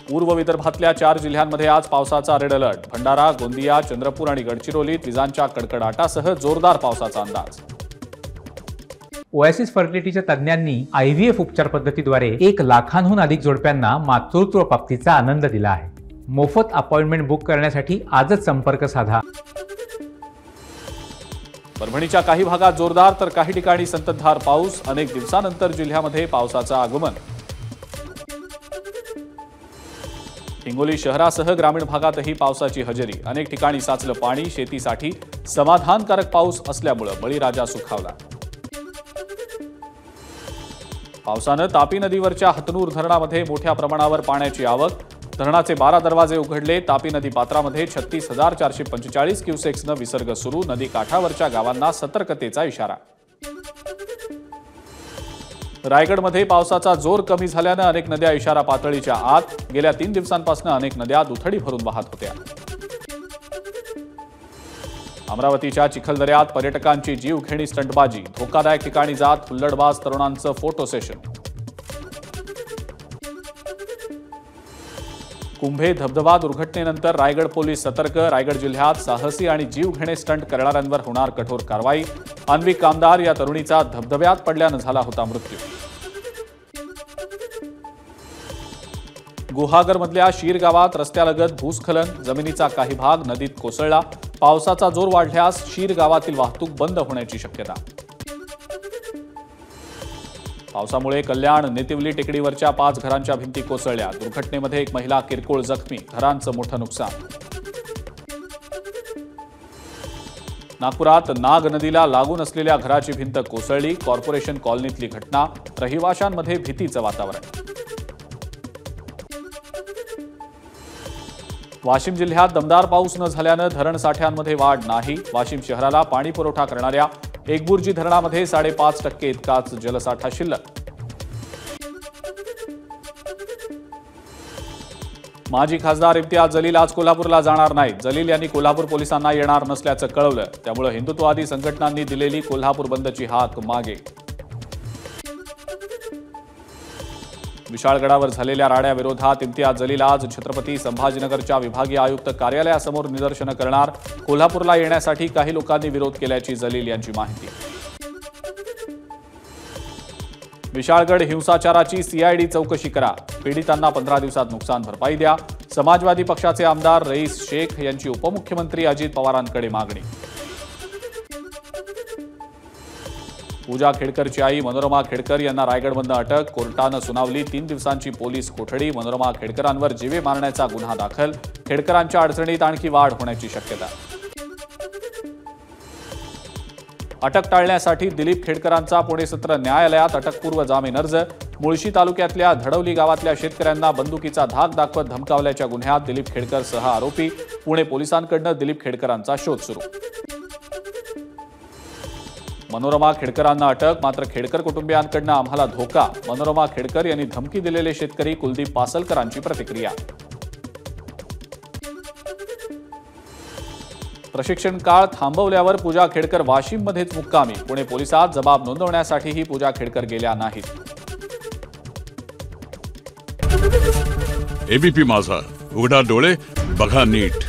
पूर्व विदर्भातल्या 4 जिल्ह्यांमध्ये आज पावसाचा रेड अलर्ट। भंडारा, गोंदिया, चंद्रपूर आणि गडचिरोलीत विजांच्या कडकडाटासह जोरदार पावसाचा अंदाज। ओएसिस फर्टिलिटीच्या तज्ञांनी IVF उपचार पद्धतीद्वारे 1 लाखांहून अधिक जोडप्यांना मातृत्व प्राप्तीचा आनंद दिला आहे। मोफत अपॉइंटमेंट बुक करण्यासाठी आजच संपर्क साधा। परभणीच्या काही भागात जोरदार तर काही ठिकाणी संततधार पाऊस। अनेक दिवसानंतर जिल्ह्यामध्ये पावसाचं आगमन। हिंगोली शहरासह ग्रामीण भागातही पावसाची हजेरी। अनेक ठिकाणी साचलं पाणी। शेतीसाठी समाधानकारक पाऊस असल्यामुळे बळीराजा सुखावला। पावसानं तापी नदीवरच्या हतनूर धरणामध्ये मोठ्या प्रमाणावर पाण्याची आवक। धरणाचे 12 दरवाजे उघडले। तापी नदी पात्रामध्ये 36,445 क्युसेक्सनं विसर्ग सुरू। नदी काठावरच्या गावांना सतर्कतेचा इशारा। रायगडमध्ये पावसाचा जोर कमी झाल्यानं अनेक नद्या इशारा पातळीच्या आत। गेल्या 3 दिवसांपासून अनेक नद्या दुथडी भरून वाहत होत्या। अमरावतीच्या चिखलदऱ्यात पर्यटकांची जीवघेणी स्टंटबाजी। धोकादायक ठिकाणी जात हुल्लडबाज तरुणांचं फोटो सेशन। कुंभे धबधबा दुर्घटनेनंतर रायगड पोलीस सतर्क। रायगड जिल्ह्यात साहसी आणि जीवघेणे स्टंट करणाऱ्यांवर होणार कठोर कारवाई। अन्विक कामदार या तरुणीचा धबधब्यात पडल्यानं झाला होता मृत्यू। गुहागरमधल्या शीर गावात रस्त्यालगत भूस्खलन। जमिनीचा काही भाग नदीत कोसळला। पावसाचा जोर वाढल्यास शीर गावातील वाहतूक बंद होण्याची शक्यता। पावसामुळे कल्याण नेतिवली टेकडीवरच्या 5 घरांच्या भिंती कोसळल्या। दुर्घटनेमध्ये एक महिला किरकोळ जखमी। घरांचं मोठं नुकसान। नागपुरात नाग नदीला लागून असलेल्या घराची भिंत कोसळली। कॉर्पोरेशन कॉलनीतली घटना। रहिवाशांमध्ये भीतीचं वातावरण। वाशिम जिल्ह्यात दमदार पाऊस न झाल्यानं धरण साठ्यांमध्ये वाढ नाही। वाशिम शहराला पाणी पुरवठा करणाऱ्या एकबुर्जी धरणामध्ये 5.5% इतकाच जलसाठा शिल्लक। माजी खासदार इम्तियाज जलील आज कोल्हापूरला जाणार नाहीत। जलील यांनी कोल्हापूर पोलिसांना येणार नसल्याचं कळवलं। त्यामुळे हिंदुत्ववादी संघटनांनी दिलेली कोल्हापूर बंदची हाक मागे। विशाळगडावर झालेल्या राड्याविरोधात इम्तियाज जलील आज छत्रपती संभाजीनगरच्या विभागीय आयुक्त कार्यालयासमोर निदर्शनं करणार। कोल्हापूरला येण्यासाठी काही लोकांनी विरोध केल्याची जलील यांची माहिती। विशाळगड हिंसाचाराची CID चौकशी करा। पीडितांना 15 दिवसात नुकसान भरपाई द्या। समाजवादी पक्षाचे आमदार रईस शेख यांची उपमुख्यमंत्री अजित पवारांकडे मागणी। पूजा खेडकरची आई मनोरमा खेडकर यांना रायगडमधून अटक। कोर्टानं सुनावली 3 दिवसांची पोलीस कोठडी। मनोरमा खेडकरांवर जीवे मारण्याचा गुन्हा दाखल। खेडकरांच्या अडचणीत आणखी वाढ होण्याची शक्यता। अटक टाळण्यासाठी दिलीप खेडकरांचा पुणे सत्र न्यायालयात अटकपूर्व जामीन अर्ज। मुळशी तालुक्यातल्या धडवली गावातल्या शेतकऱ्यांना बंदुकीचा धाक दाखवत धमकावल्याच्या गुन्ह्यात दिलीप खेडकर सह आरोपी। पुणे पोलिसांकडून दिलीप खेडकरांचा शोध सुरू। मनोरमा खेडकरांना अटक। मात्र खेडकर कुटुंबियांकडून आम्हाला धोका। मनोरमा खेडकर यांनी धमकी दिलेले शेतकरी कुलदीप पासलकरांची प्रतिक्रिया। प्रशिक्षण काळ थांबवल्यावर पूजा खेडकर वाशिममध्येच मुक्कामी। पुणे पोलिसात जबाब नोंदवण्यासाठीही पूजा खेडकर गेल्या नाहीत। ABP माझा, उघडा डोळे बघा नीट।